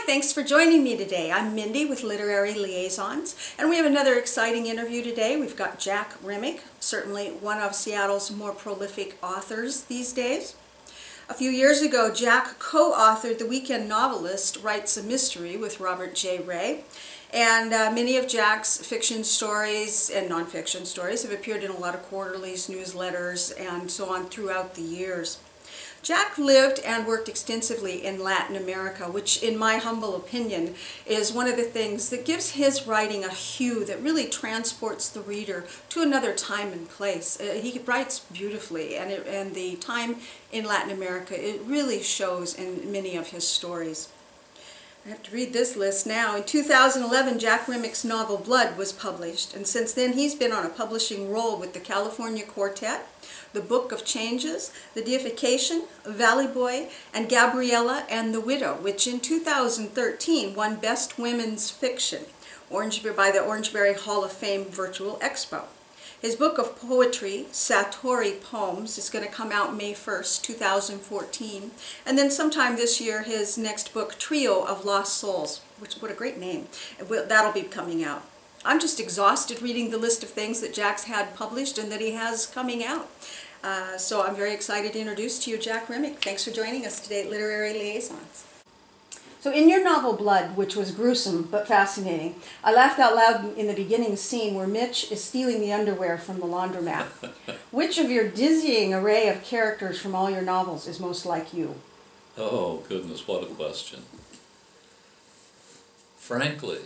thanks for joining me today. I'm Mindy with Literary Liaisons, and we have another exciting interview today. We've got Jack Remmick, certainly one of Seattle's more prolific authors these days. A few years ago, Jack co-authored The Weekend Novelist Writes a Mystery with Robert J. Ray, and many of Jack's fiction stories and nonfiction stories have appeared in a lot of quarterlies, newsletters, and so on throughout the years. Jack lived and worked extensively in Latin America, which in my humble opinion is one of the things that gives his writing a hue that really transports the reader to another time and place. He writes beautifully, and the time in Latin America, it really shows in many of his stories. I have to read this list now. In 2011, Jack Remmick's novel Blood was published, and since then he's been on a publishing roll with the California Quartet, The Book of Changes, The Deification, Valley Boy, and Gabriela and The Widow, which in 2013 won Best Women's Fiction by the Orangeberry Hall of Fame Virtual Expo. His book of poetry, Satori Poems, is going to come out May 1st, 2014. And then sometime this year, his next book, Trio of Lost Souls, which, what a great name, that'll be coming out. I'm just exhausted reading the list of things that Jack's had published and that he has coming out. So I'm very excited to introduce to you Jack Remmick. Thanks for joining us today at Literary Liaisons. So in your novel Blood, which was gruesome but fascinating, I laughed out loud in the beginning scene where Mitch is stealing the underwear from the laundromat. Which of your dizzying array of characters from all your novels is most like you? Oh, goodness, what a question. Frankly,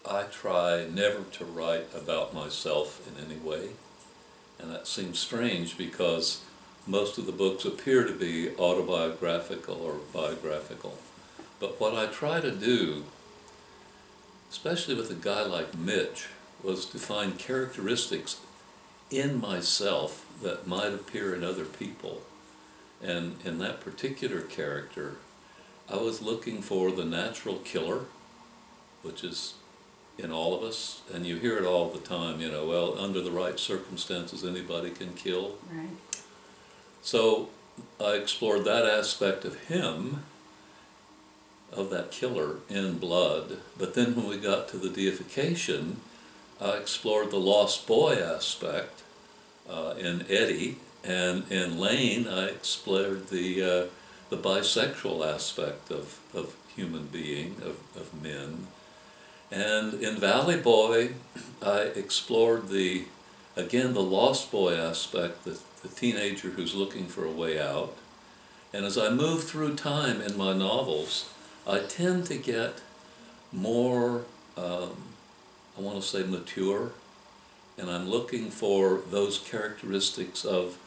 I try never to write about myself in any way, and that seems strange because most of the books appear to be autobiographical or biographical. But what I try to do, especially with a guy like Mitch, was to find characteristics in myself that might appear in other people. And in that particular character, I was looking for the natural killer, which is in all of us, and you hear it all the time, you know, well, under the right circumstances, anybody can kill. Right. So I explored that aspect of him, of that killer in Blood, but then when we got to the deification, I explored the lost boy aspect in Eddie, and in Lane I explored the bisexual aspect of human being, of men. And in Valley Boy, I explored again the lost boy aspect, the teenager who's looking for a way out. And as I move through time in my novels, I tend to get more, I want to say mature, and I'm looking for those characteristics of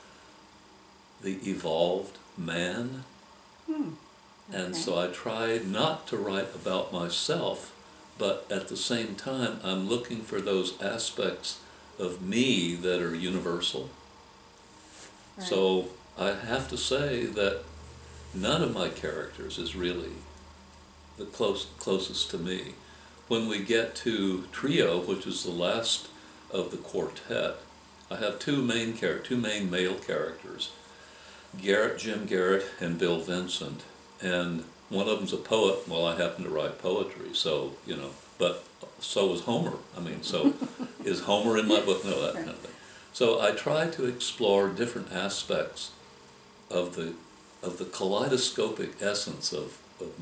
the evolved man. Okay. And so I try not to write about myself, but at the same time I'm looking for those aspects of me that are universal. Right. So I have to say that none of my characters is really the closest to me. When we get to Trio, which is the last of the quartet, I have two main male characters, Jim Garrett and Bill Vincent, and one of them's a poet. Well, I happen to write poetry, so, you know, but so is Homer. I mean, so is Homer in my book? No, that kind of thing. So I try to explore different aspects of the kaleidoscopic essence of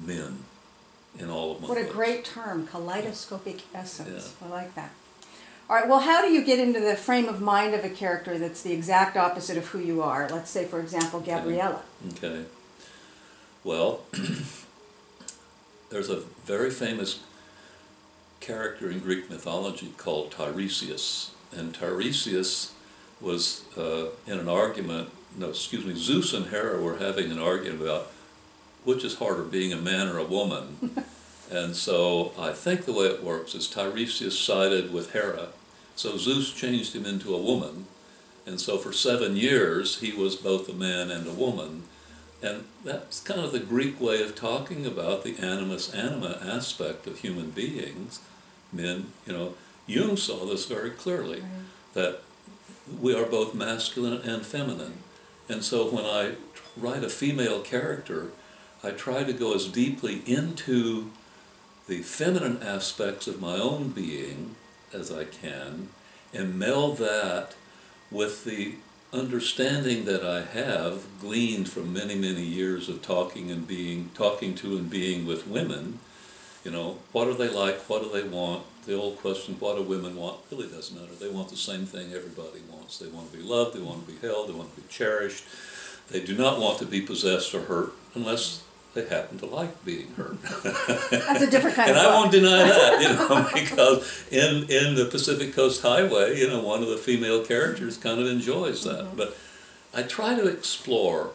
men in all of my books. What a great term, kaleidoscopic essence. Yeah. I like that. All right, well, how do you get into the frame of mind of a character that's the exact opposite of who you are? Let's say, for example, Gabriela. Okay. Well, there's a very famous character in Greek mythology called Tiresias. And Tiresias was in an argument, Zeus and Hera were having an argument about which is harder, being a man or a woman. And so I think the way it works is Tiresias sided with Hera, so Zeus changed him into a woman, and so for 7 years he was both a man and a woman. And that's kind of the Greek way of talking about the animus-anima aspect of human beings. Men, you know, Jung saw this very clearly, right, that we are both masculine and feminine. And so when I write a female character, I try to go as deeply into the feminine aspects of my own being as I can, and meld that with the understanding that I have gleaned from many, many years of talking to and being with women. You know, what are they like? What do they want? The old question, what do women want? Really doesn't matter. They want the same thing everybody wants. They want to be loved, they want to be held, they want to be cherished. They do not want to be possessed or hurt unless they happen to like being hurt. That's a different kind of And I book. won't deny that, you know, because in the Pacific Coast Highway, you know, one of the female characters kind of enjoys that. But I try to explore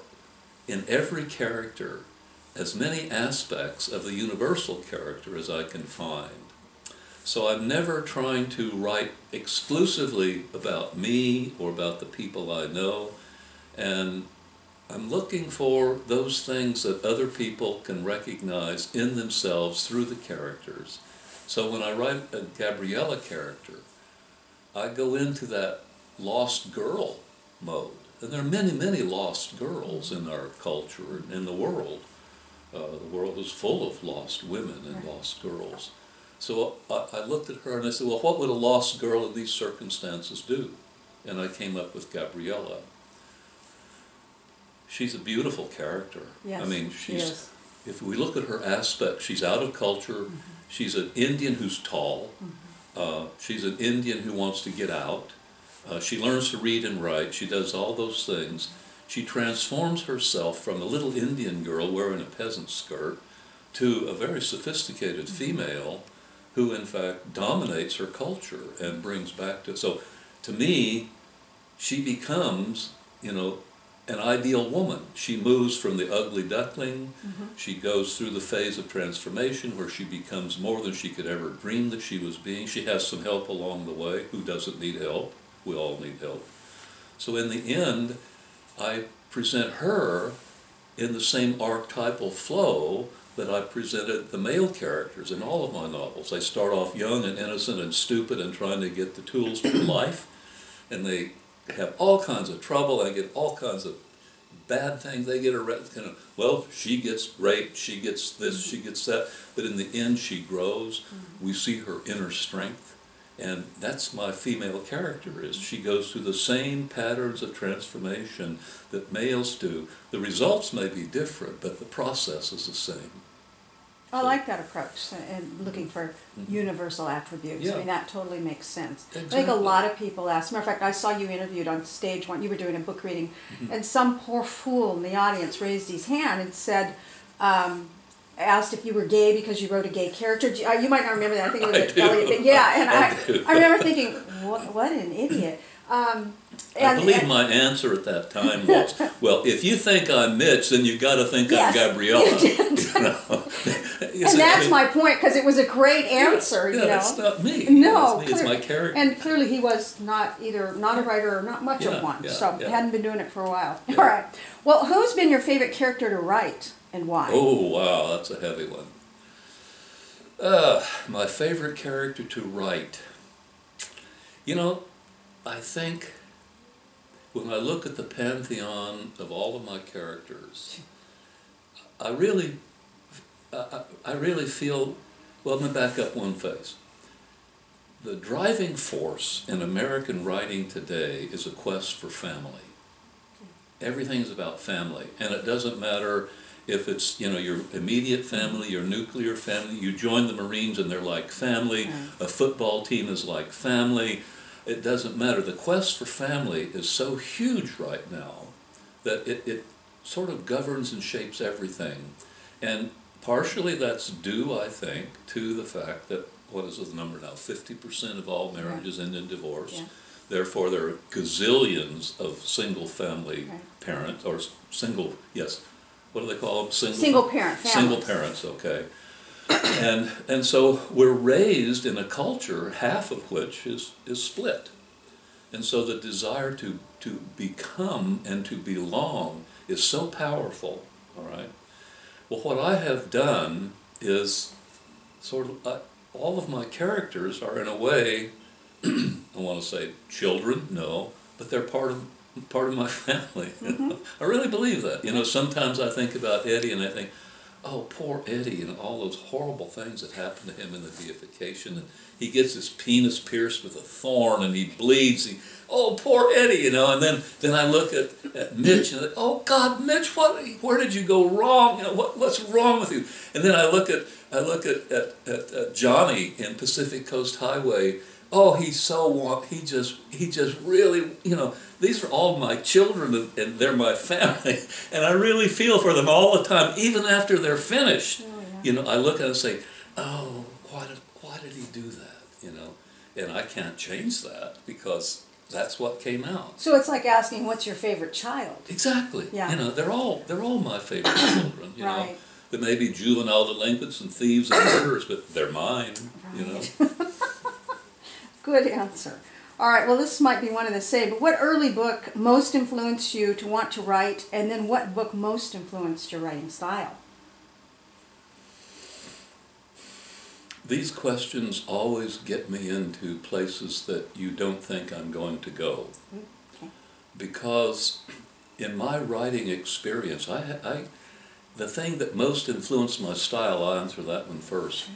in every character as many aspects of the universal character as I can find. So I'm never trying to write exclusively about me or about the people I know, and I'm looking for those things that other people can recognize in themselves through the characters. So when I write a Gabriela character, I go into that lost girl mode. And there are many, many lost girls in our culture and in the world. The world is full of lost women and lost girls. So I looked at her and I said, well, what would a lost girl in these circumstances do? And I came up with Gabriela. She's a beautiful character. Yes, I mean, she is. If we look at her aspect, she's out of culture. She's an Indian who's tall. She's an Indian who wants to get out. She learns to read and write. She does all those things. She transforms herself from a little Indian girl wearing a peasant skirt to a very sophisticated female who, in fact, dominates her culture and brings back to... So, to me, she becomes, you know, an ideal woman. She moves from the ugly duckling. She goes through the phase of transformation where she becomes more than she could ever dream that she was being. She has some help along the way. Who doesn't need help? We all need help. So in the end, I present her in the same archetypal flow that I presented the male characters in all of my novels. They start off young and innocent and stupid and trying to get the tools for life, and they have all kinds of trouble, they get all kinds of bad things, they get arrested, you know, well, she gets raped, she gets this, she gets that, but in the end she grows. We see her inner strength, and that's my female character, is she goes through the same patterns of transformation that males do. The results may be different, but the process is the same. I like that approach, and looking for universal attributes. Yeah. I mean, that totally makes sense. Exactly. I think a lot of people ask. Matter of fact, I saw you interviewed on stage when you were doing a book reading, and some poor fool in the audience raised his hand and said, asked if you were gay because you wrote a gay character. You might not remember that. I think it was Elliot. But yeah, and I remember thinking, what an idiot. I believe my answer at that time was, well, if you think I'm Mitch, then you've got to think Yes, I'm Gabriela. you did. You know? And that's my point, because it was a great answer, yeah, you know. it's not me. No, it's my character. And clearly he was not a writer or not much of one, so hadn't been doing it for a while. Yeah. All right. Well, who's been your favorite character to write and why? Oh, wow, that's a heavy one. My favorite character to write. You know, I think when I look at the pantheon of all of my characters, I really feel, well, let me back up one phase. The driving force in American writing today is a quest for family. Everything's about family, and it doesn't matter if it's, you know, your immediate family, your nuclear family. You join the Marines and they're like family. A football team is like family. It doesn't matter. The quest for family is so huge right now that it sort of governs and shapes everything. And partially that's due, I think, to the fact that, what is the number now, 50% of all marriages end in divorce. Yeah. Therefore, there are gazillions of single-family parents, or single, yes, what do they call them? Single-parent families. Single parents, okay. And so we're raised in a culture, half of which is split. And so the desire to become and to belong is so powerful, all right? Well, what I have done is sort of, all of my characters are in a way, I want to say children, no, but they're part of my family. You know? I really believe that. You know, sometimes I think about Eddie and I think, oh, poor Eddie, and all those horrible things that happened to him in the deification. And he gets his penis pierced with a thorn, and he bleeds. Oh, poor Eddie, you know. And then I look at Mitch, and oh God, Mitch, where did you go wrong? You know, what's wrong with you? And then I look at Johnny in Pacific Coast Highway. Oh, he just really, you know, these are all my children and they're my family, and I really feel for them all the time, even after they're finished. Oh, yeah. You know, I look at it and say, oh, why did he do that? You know, and I can't change that because that's what came out. So it's like asking, what's your favorite child? Exactly. Yeah. You know, they're all my favorite children. You right. know, there may be juvenile delinquents and thieves and murderers, but they're mine. Right. You know. Good answer. All right, well, this might be one of the same, but what early book most influenced you to want to write, and then what book most influenced your writing style? These questions always get me into places that you don't think I'm going to go. Okay. Because in my writing experience, the thing that most influenced my style, I'll answer that one first,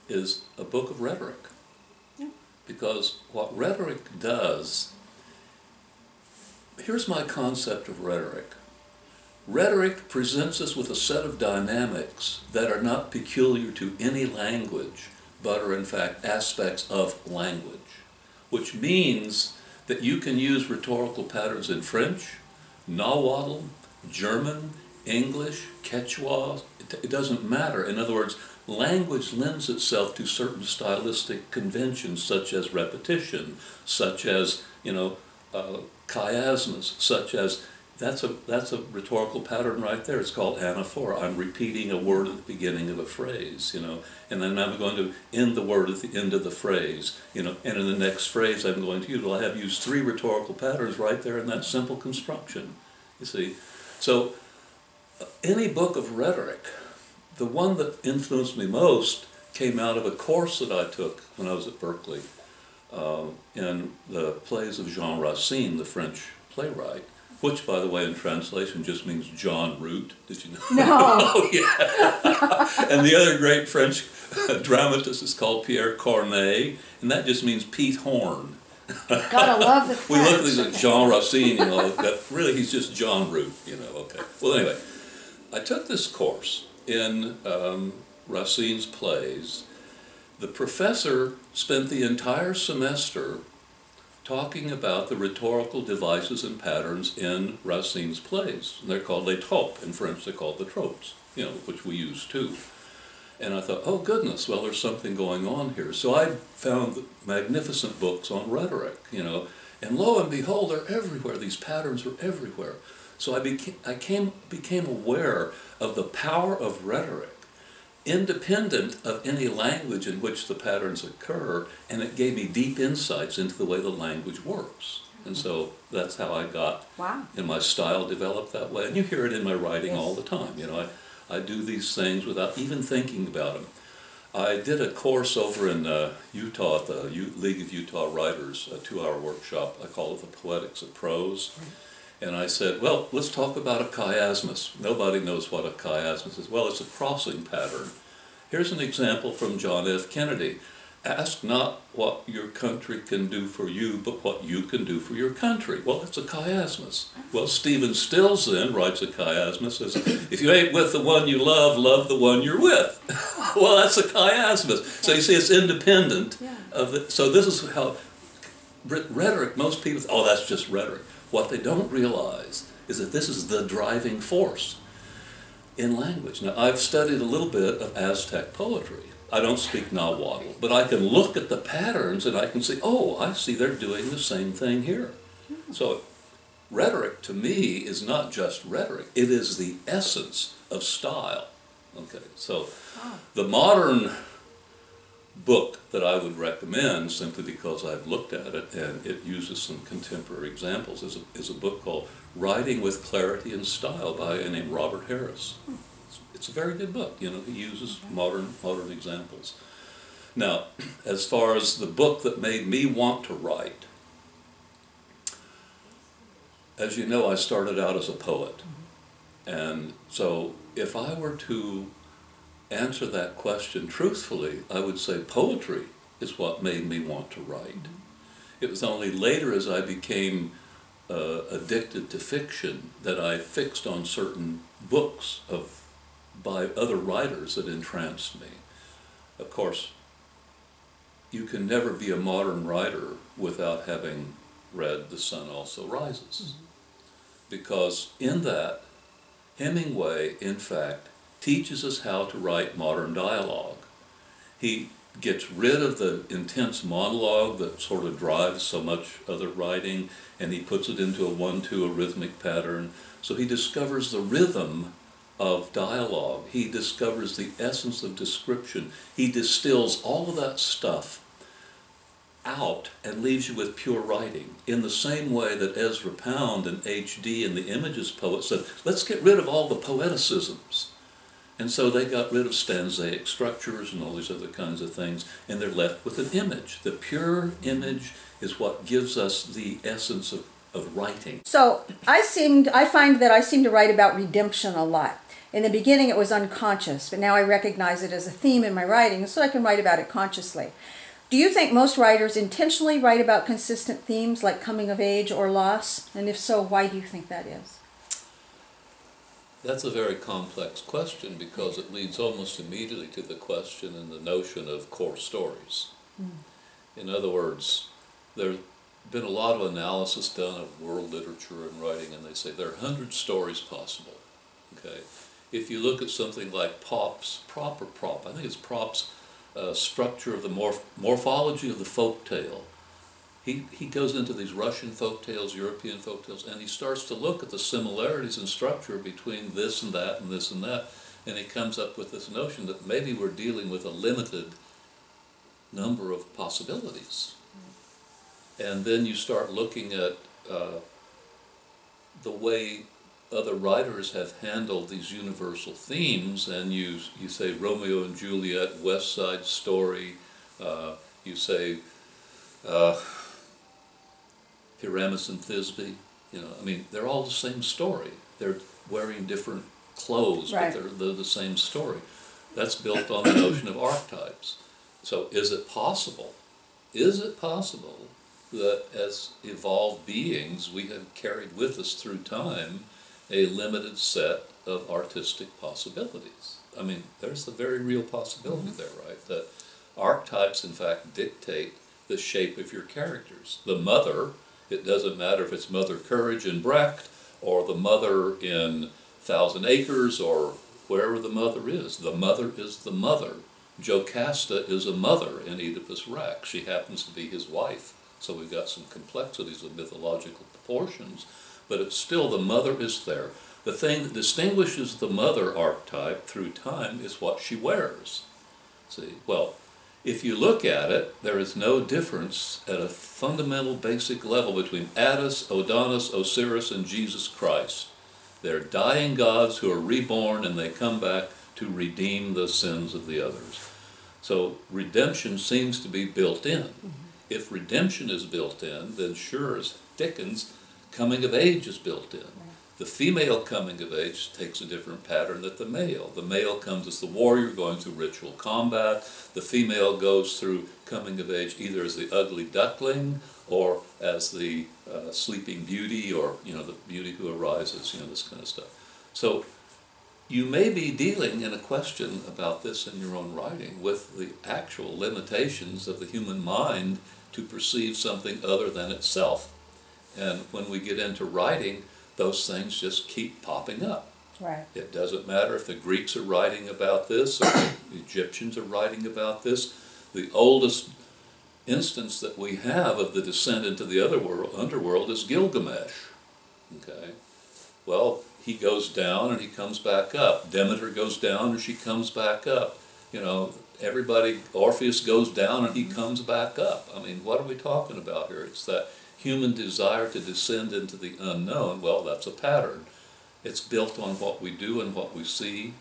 is a book of rhetoric. Because what rhetoric does, here's my concept of rhetoric. Rhetoric presents us with a set of dynamics that are not peculiar to any language, but are in fact aspects of language, which means that you can use rhetorical patterns in French, Nahuatl, German, English, Quechua, it doesn't matter. In other words, language lends itself to certain stylistic conventions, such as repetition, such as, you know, chiasmus, such as, that's a rhetorical pattern right there. It's called anaphora. I'm repeating a word at the beginning of a phrase, you know, and then I'm going to end the word at the end of the phrase, you know, and in the next phrase I'm going to use, well, I have used 3 rhetorical patterns right there in that simple construction, you see. So, any book of rhetoric, the one that influenced me most came out of a course that I took when I was at Berkeley in the plays of Jean Racine, the French playwright, which, by the way, in translation just means John Root. Did you know? No. Oh, yeah. And the other great French dramatist is called Pierre Corneille, and that just means Pete Horn. Gotta love the French. We look at these like Jean Racine, you know, but really he's just John Root, you know, okay. Well, anyway, I took this course in Racine's plays. The professor spent the entire semester talking about the rhetorical devices and patterns in Racine's plays. And they're called les tropes. In French, they're called the tropes, you know, which we use too. And I thought, oh goodness, well, there's something going on here. So I found magnificent books on rhetoric, you know, and lo and behold, they're everywhere. These patterns are everywhere. So I became aware of the power of rhetoric, independent of any language in which the patterns occur, and it gave me deep insights into the way the language works. And so that's how I got, wow. And my style developed that way. And you hear it in my writing all the time. You know, I do these things without even thinking about them. I did a course over in Utah at the League of Utah Writers, a 2-hour workshop. I call it the Poetics of Prose. And I said, well, let's talk about a chiasmus. Nobody knows what a chiasmus is. Well, it's a crossing pattern. Here's an example from John F. Kennedy. Ask not what your country can do for you, but what you can do for your country. Well, that's a chiasmus. Well, Stephen Stills then writes a chiasmus, says, if you ain't with the one you love, love the one you're with. Well, that's a chiasmus. So you see, it's independent of the, so this is how rhetoric, most people, oh, that's just rhetoric. What they don't realize is that this is the driving force in language. Now, I've studied a little bit of Aztec poetry. I don't speak Nahuatl, but I can look at the patterns and I can see, oh, I see they're doing the same thing here. So rhetoric, to me, is not just rhetoric. It is the essence of style. Okay, so the modern book that I would recommend, simply because I've looked at it and it uses some contemporary examples, is a book called Writing with Clarity and Style by a named Robert Harris. It's a very good book. You know, he uses modern examples. Now, as far as the book that made me want to write, as you know, I started out as a poet. And so if I were to answer that question truthfully, I would say poetry is what made me want to write. It was only later, as I became addicted to fiction, that I fixed on certain books by other writers that entranced me. Of course, you can never be a modern writer without having read The Sun Also Rises. Because in that, Hemingway, in fact, teaches us how to write modern dialogue. He gets rid of the intense monologue that sort of drives so much other writing, and he puts it into a 1-2 rhythmic pattern. So he discovers the rhythm of dialogue. He discovers the essence of description. He distills all of that stuff out and leaves you with pure writing, in the same way that Ezra Pound and H.D. and the Images poet said, let's get rid of all the poeticisms. And so they got rid of stanzaic structures and all these other kinds of things, and they're left with an image. The pure image is what gives us the essence of writing. So I find that I seem to write about redemption a lot. In the beginning it was unconscious, but now I recognize it as a theme in my writing, so I can write about it consciously. Do you think most writers intentionally write about consistent themes like coming of age or loss? And if so, why do you think that is? That's a very complex question, because it leads almost immediately to the question and the notion of core stories. In other words, there's been a lot of analysis done of world literature and writing, and they say there are 100 stories possible. Okay, if you look at something like Propp's, I think it's Propp's structure of the morphology of the folk tale. He goes into these Russian folk tales, European folk tales, and he starts to look at the similarities in structure between this and that and this and that, and he comes up with this notion that maybe we're dealing with a limited number of possibilities. And then you start looking at the way other writers have handled these universal themes, and you say Romeo and Juliet, West Side Story, you say Pyramus and Thisbe, I mean, they're all the same story. They're wearing different clothes, right, but they're the same story. That's built on the notion of archetypes. So is it possible that as evolved beings we have carried with us through time a limited set of artistic possibilities? I mean, there's a very real possibility there, right? That archetypes, in fact, dictate the shape of your characters. The mother, it doesn't matter if it's Mother Courage in Brecht, or the mother in Thousand Acres, or wherever the mother is. The mother is the mother. Jocasta is a mother in Oedipus Rex. She happens to be his wife. So we've got some complexities of mythological proportions, but it's still, the mother is there. The thing that distinguishes the mother archetype through time is what she wears. See, well, if you look at it, there is no difference at a fundamental basic level between Attis, Adonis, Osiris, and Jesus Christ. They're dying gods who are reborn, and they come back to redeem the sins of the others. So redemption seems to be built in. If redemption is built in, then sure as Dickens, coming of age is built in. The female coming of age takes a different pattern than the male. The male comes as the warrior going through ritual combat. The female goes through coming of age either as the ugly duckling or as the sleeping beauty, or the beauty who arises, this kind of stuff. So you may be dealing in a question about this in your own writing with the actual limitations of the human mind to perceive something other than itself. And when we get into writing, those things just keep popping up. Right. It doesn't matter if the Greeks are writing about this or the Egyptians are writing about this. The oldest instance that we have of the descent into the underworld is Gilgamesh. Okay. Well, he goes down and he comes back up. Demeter goes down and she comes back up. Everybody, Orpheus goes down and he comes back up. I mean, what are we talking about here? It's that human desire to descend into the unknown. Well, that's a pattern. It's built on what we do and what we see.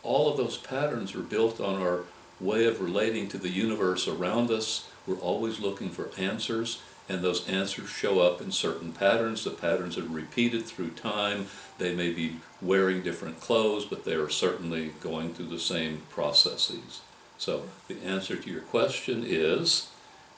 All of those patterns are built on our way of relating to the universe around us. We're always looking for answers, and those answers show up in certain patterns. The patterns are repeated through time. They may be wearing different clothes, but they are certainly going through the same processes. So the answer to your question is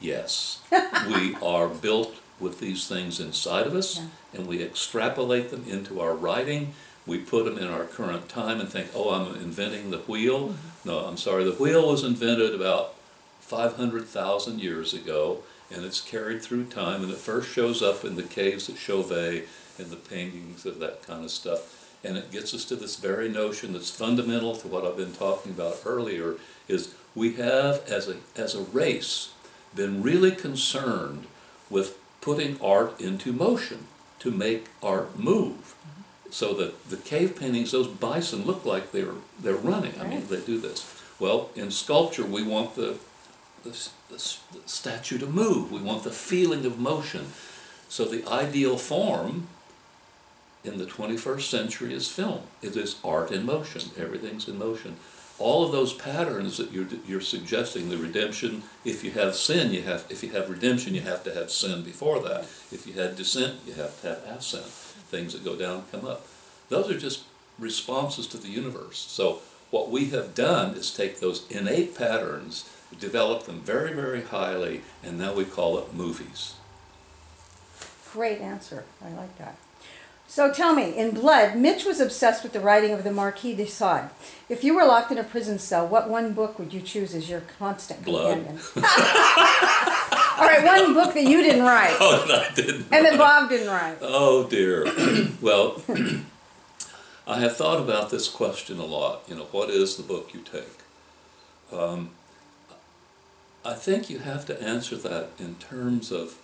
yes. We are built with these things inside of us, and we extrapolate them into our writing. We put them in our current time and think, oh, I'm inventing the wheel. No, I'm sorry, the wheel was invented about 500,000 years ago, and it's carried through time, and it first shows up in the caves at Chauvet and the paintings of that kind of stuff. And it gets us to this very notion that's fundamental to what I've been talking about earlier, is we have, as a race, been really concerned with putting art into motion, to make art move. So that the cave paintings, those bison look like they're running. I mean, they do this. Well, in sculpture, we want the statue to move. We want the feeling of motion. So the ideal form in the 21st century is film. It is art in motion. Everything's in motion. All of those patterns that you're suggesting, the redemption, if you have sin, if you have redemption, you have to have sin before that. If you had descent, you have to have ascent. Things that go down and come up. Those are just responses to the universe. So what we have done is take those innate patterns, develop them very, very highly, and now we call it movies. Great answer. I like that. So tell me, in Blood, Mitch was obsessed with the writing of the Marquis de Sade. If you were locked in a prison cell, what one book would you choose as your constant companion? All right, one book that you didn't write. Oh, that I didn't And write. that Bob didn't write. Oh, dear. Well, I have thought about this question a lot. You know, what is the book you take? I think you have to answer that in terms of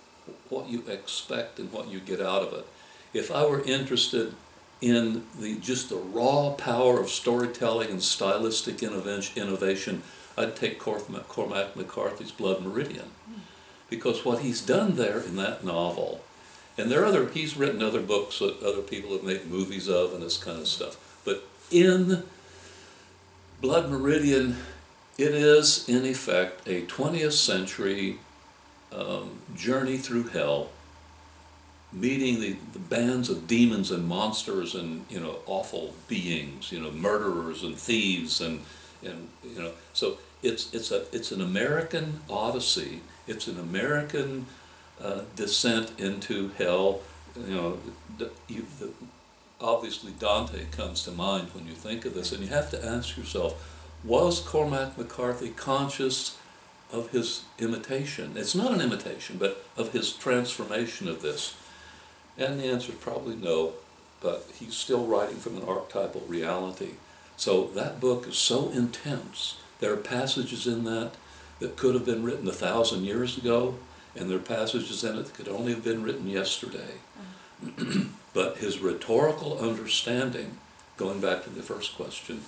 what you expect and what you get out of it. If I were interested in just the raw power of storytelling and stylistic innovation, I'd take Cormac McCarthy's Blood Meridian. Because what he's done there in that novel, and he's written other books that other people have made movies of and this kind of stuff, but in Blood Meridian, it is in effect a 20th century journey through hell, meeting the bands of demons and monsters and, you know, awful beings, you know, murderers and thieves and you know, so it's an American odyssey. It's an American descent into hell. You know, obviously Dante comes to mind when you think of this, and you have to ask yourself, was Cormac McCarthy conscious of his imitation? It's not an imitation, but of his transformation of this. And the answer is probably no, but he's still writing from an archetypal reality. So that book is so intense. There are passages in that could have been written 1,000 years ago, and there are passages in it that could only have been written yesterday. But his rhetorical understanding, going back to the first question,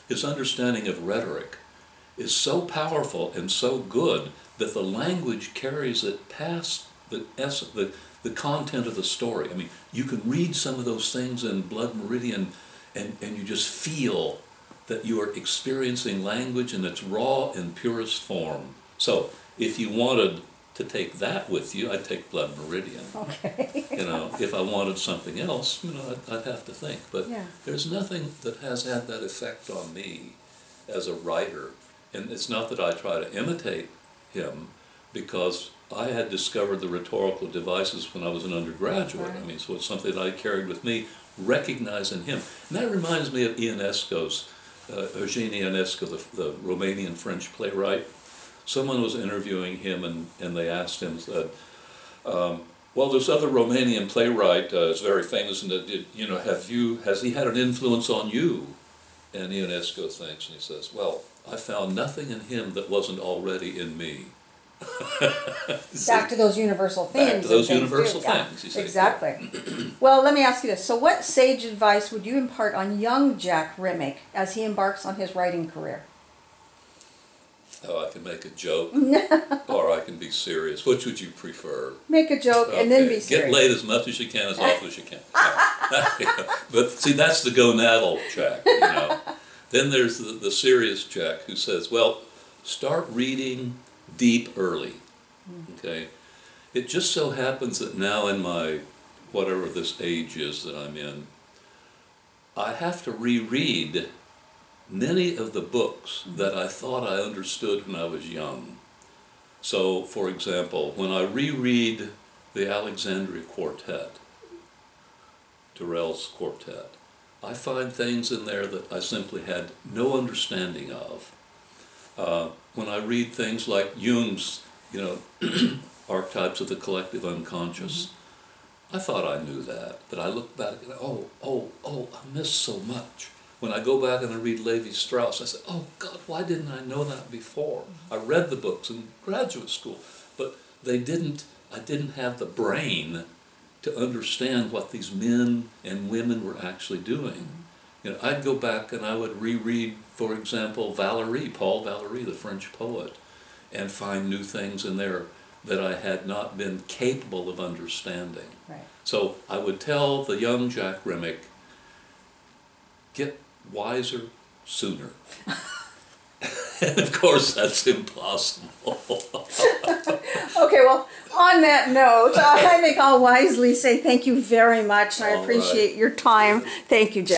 his understanding of rhetoric is so powerful and so good that the language carries it past the content of the story. I mean, you can read some of those things in Blood Meridian and you just feel that you are experiencing language in its raw and purest form. So if you wanted to take that with you, I'd take Blood Meridian. Okay. You know, if I wanted something else, you know, I'd have to think. But yeah, there's nothing that has had that effect on me as a writer. And it's not that I try to imitate him, because I had discovered the rhetorical devices when I was an undergraduate. Right. I mean, so it's something that I carried with me, recognizing him. And that reminds me of Ionesco's, Eugene Ionesco, the Romanian-French playwright. Someone was interviewing him, and they asked him, well, this other Romanian playwright is very famous, and you know, has he had an influence on you? And Ionesco thinks, and he says, well, I found nothing in him that wasn't already in me. Back to those universal themes. Back to those universal yeah, things, you say. exactly. Well, let me ask you this. So what sage advice would you impart on young Jack Remmick as he embarks on his writing career? Oh, I can make a joke, or I can be serious. Which would you prefer? Make a joke and then be serious. Get laid as much as you can, as often as you can. But see, that's the gonadal Jack, you know. Then there's the serious Jack who says, well, start reading deep early. Okay? It just so happens that now in my, whatever this age is that I'm in, I have to reread many of the books that I thought I understood when I was young. So, for example, when I reread the Alexandria Quartet, Durrell's quartet, I find things in there that I simply had no understanding of. When I read things like Jung's, archetypes of the collective unconscious, I thought I knew that, but I look back and I missed so much. When I go back and I read Levi-Strauss, I say, oh God, why didn't I know that before? I read the books in graduate school, but I didn't have the brain to understand what these men and women were actually doing. I'd go back and I would reread, for example, Paul Valéry, the French poet, and find new things in there that I had not been capable of understanding. Right. So I would tell the young Jack Remick, get wiser sooner. And of course that's impossible. Okay, well, on that note, I think I'll wisely say thank you very much. I All appreciate right. your time. Thank you, Jack.